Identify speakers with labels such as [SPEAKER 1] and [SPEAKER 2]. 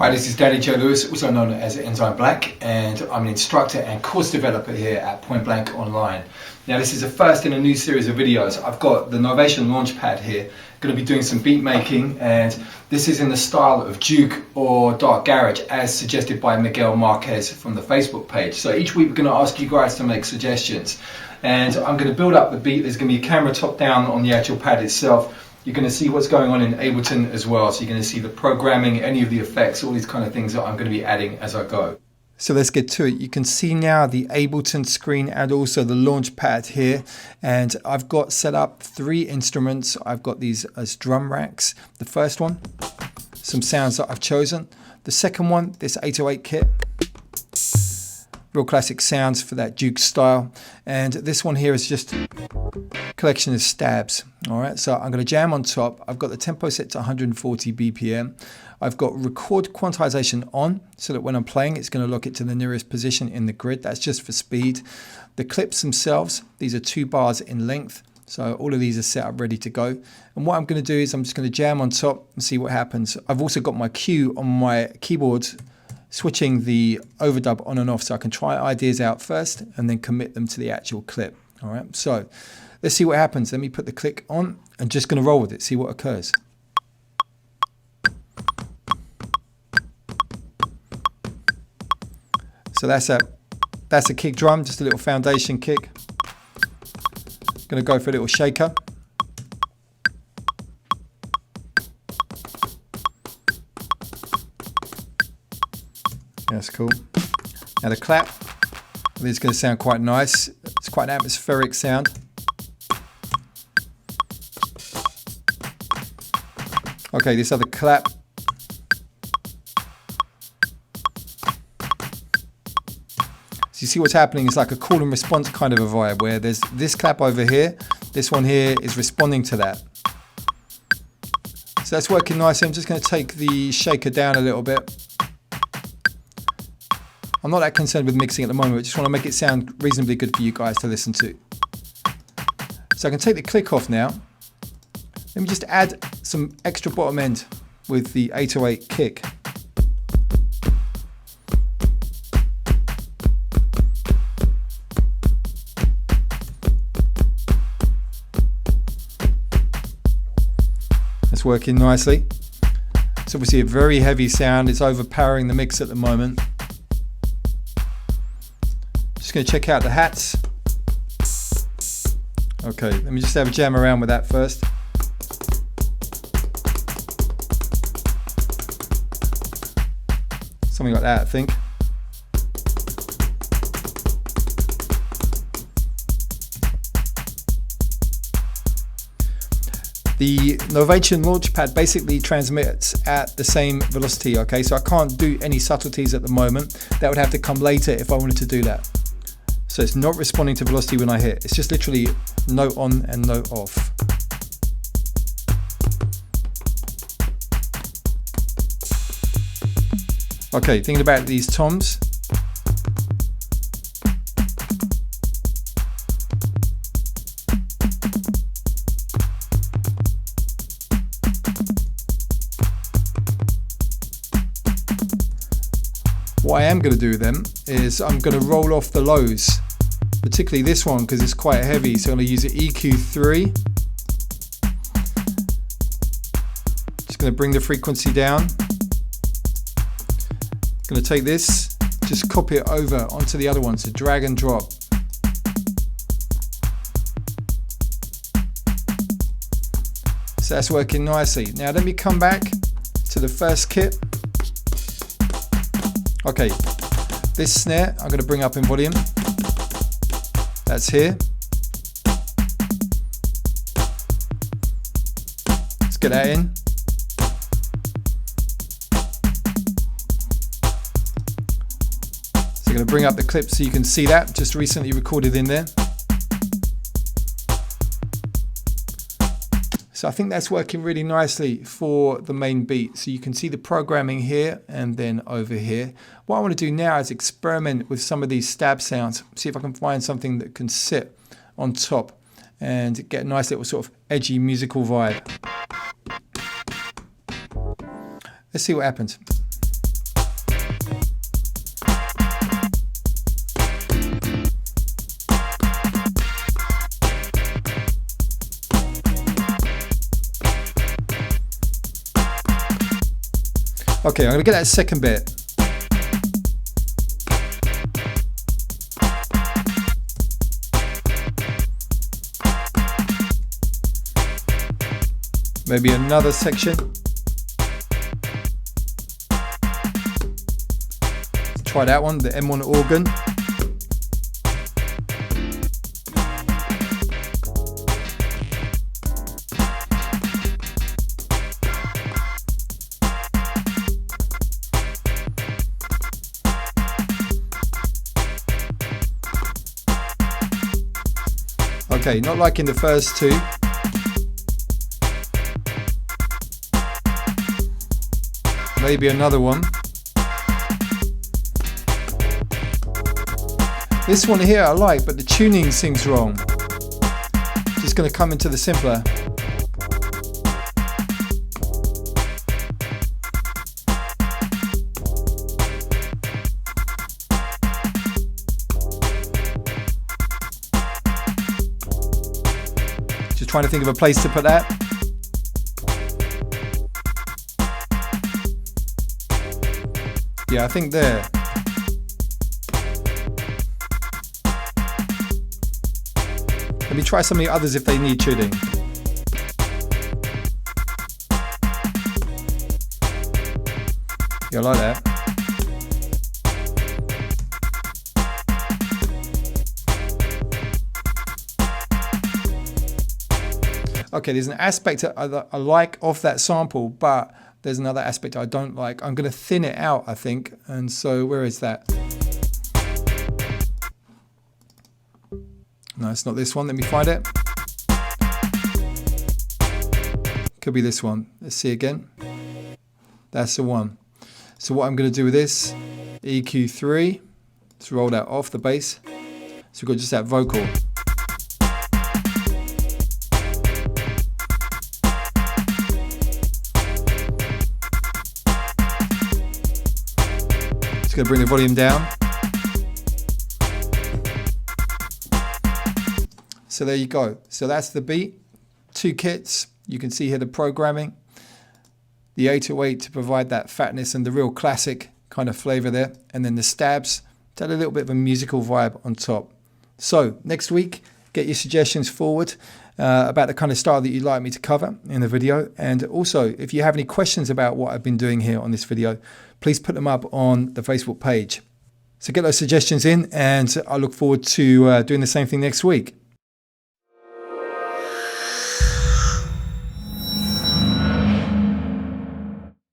[SPEAKER 1] Hi, this is Danny Joe Lewis, also known as Enzyme Black, and I'm an instructor and course developer here at Point Blank Online. Now, this is the first in a new series of videos. I've got the Novation Launchpad here, going to be doing some beat making, and this is in the style of Juke or Dark Garage as suggested by Miguel Marquez from the Facebook page. So each week we're going to ask you guys to make suggestions, and I'm going to build up the beat. There's going to be a camera top down on the actual pad itself. You're going to see what's going on in Ableton as well. So you're going to see the programming, any of the effects, all these kind of things that I'm going to be adding as I go. So let's get to it. You can see now the Ableton screen and also the Launchpad here. And I've got set up 3 instruments. I've got these as drum racks. The first one, some sounds that I've chosen. The second one, this 808 kit. Real classic sounds for that Juke style. And this one here is just a collection of stabs. All right, so I'm going to jam on top. I've got the tempo set to 140 BPM. I've got record quantization on so that when I'm playing, it's going to lock it to the nearest position in the grid. That's just for speed. The clips themselves, these are 2 bars in length. So all of these are set up ready to go. And what I'm going to do is I'm just going to jam on top and see what happens. I've also got my cue on my keyboard, switching the overdub on and off so I can try ideas out first and then commit them to the actual clip. All right, so let's see what happens. Let me put the click on and just going to roll with it, see what occurs. So that's a kick drum, just a little foundation kick. Going to go for a little shaker. That's cool. Now the clap, this is going to sound quite nice. It's quite an atmospheric sound. Okay, this other clap. So you see what's happening is like a call and response kind of a vibe where there's this clap over here. This one here is responding to that. So that's working nicely. I'm just going to take the shaker down a little bit. I'm not that concerned with mixing at the moment. I just want to make it sound reasonably good for you guys to listen to. So I can take the click off now. Let me just add some extra bottom end with the 808 kick. That's working nicely. It's obviously a very heavy sound. It's overpowering the mix at the moment. Just going to check out the hats. Okay, let me just have a jam around with that first. Something like that, I think. The Novation Launchpad basically transmits at the same velocity, okay? So I can't do any subtleties at the moment. That would have to come later if I wanted to do that. So it's not responding to velocity when I hit. It's just literally note on and note off. Okay, thinking about these toms. What I am going to do with them is I'm going to roll off the lows, particularly this one because it's quite heavy, so I'm going to use an EQ3. Just going to bring the frequency down. Going to take this, just copy it over onto the other one, so drag and drop. So that's working nicely. Now let me come back to the first kit. Okay, this snare I'm going to bring up in volume. That's here. Let's get that in. So I'm going to bring up the clip so you can see that, just recently recorded in there. So I think that's working really nicely for the main beat. So you can see the programming here and then over here. What I want to do now is experiment with some of these stab sounds, see if I can find something that can sit on top and get a nice little sort of edgy musical vibe. Let's see what happens. Okay, I'm going to get that second bit. Maybe another section. Try that one, the M1 organ. Okay, not liking the first two. Maybe another one. This one here I like, but the tuning seems wrong. Just going to come into the simpler. Just trying to think of a place to put that. Yeah, I think there. Let me try some of the others if they need tuning. Yeah, I like that. Okay, there's an aspect I like of that sample, but there's another aspect I don't like. I'm going to thin it out, I think. And so where is that? No, it's not this one. Let me find it. Could be this one. Let's see again. That's the one. So what I'm going to do with this, EQ3, let's roll that off the bass. So we've got just that vocal. Just going to bring the volume down. So there you go. So that's the beat. 2 kits. You can see here the programming. The 808 to provide that fatness and the real classic kind of flavor there. And then the stabs to add a little bit of a musical vibe on top. So next week, get your suggestions forward about the kind of style that you'd like me to cover in the video. And also, if you have any questions about what I've been doing here on this video, please put them up on the Facebook page. So get those suggestions in, and I look forward to doing the same thing next week.